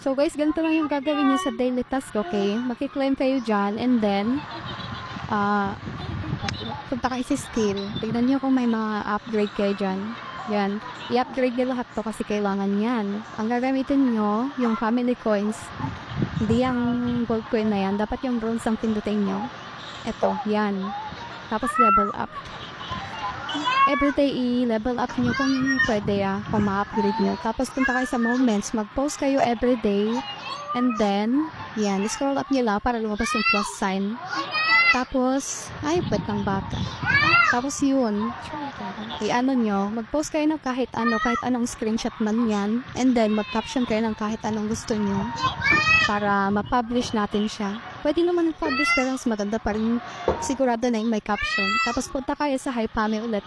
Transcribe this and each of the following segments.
So guys, ganito lang yung gagawin niyo sa daily task, okay? Makiclaim kayo dyan, and then, ah, punta kayo sa skill. Tignan niyo kung may mga upgrade kayo dyan. Yan. I-upgrade niyo lahat to kasi kailangan yan. Ang gagamitin niyo, yung family coins, hindi yung gold coin na yan. Dapat yung bronze ang pindutin niyo. Eto, yan. Tapos level up. Everyday i-level up nyo kung pwede kung ma-upgrade nyo. Tapos punta kayo sa moments, mag-post kayo everyday, and then, yan, scroll up nyo lang para lumabas yung plus sign. Tapos, ay, pwede kang bata. Tapos yun, i-ano nyo, mag-post kayo ng kahit anong screenshot man yan, and then mag-caption kayo ng kahit anong gusto nyo para ma-publish natin siya. Pwede naman i-publish pero mas maganda pa rin sigurado na yung may caption. Tapos punta kayo sa Hypame ulit.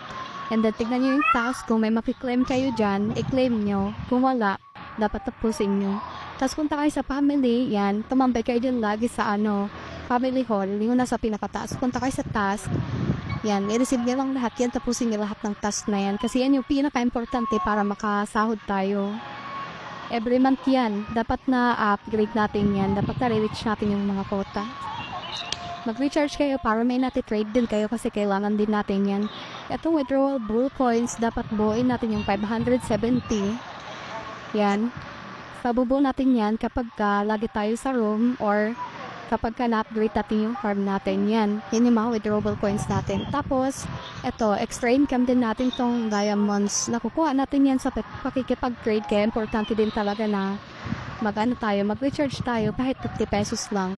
And then tignan nyo yung task. Kung may makiklaim kayo dyan, i-claim nyo. Kung wala, dapat tapusin nyo. Tapos punta kayo sa family, yan. Tumambay kayo dyan lagi sa family hall. Yung nasa pinakataas. Punta kayo sa task. Yan, i-receive nyo lang lahat yan. Tapusin nyo lahat ng task na yan. Kasi yan yung pinaka-importante para makasahod tayo. Every month yan. Dapat na upgrade natin yan. Dapat na reach natin yung mga quota. Mag-recharge kayo para may nati-trade din kayo kasi kailangan din natin yan. Itong withdrawal bull coins, dapat buuin natin yung 570. Yan. Pabubuo natin yan kapag lagi tayo sa room or kapag na-upgrade natin yung farm natin. Yan. Yan yung mga withdrawable coins natin. Tapos, eto, extra income din natin tong diamonds. Nakukuha natin yan sa pakikipag-trade. Kaya importante din talaga na mag-recharge tayo kahit 50 pesos lang.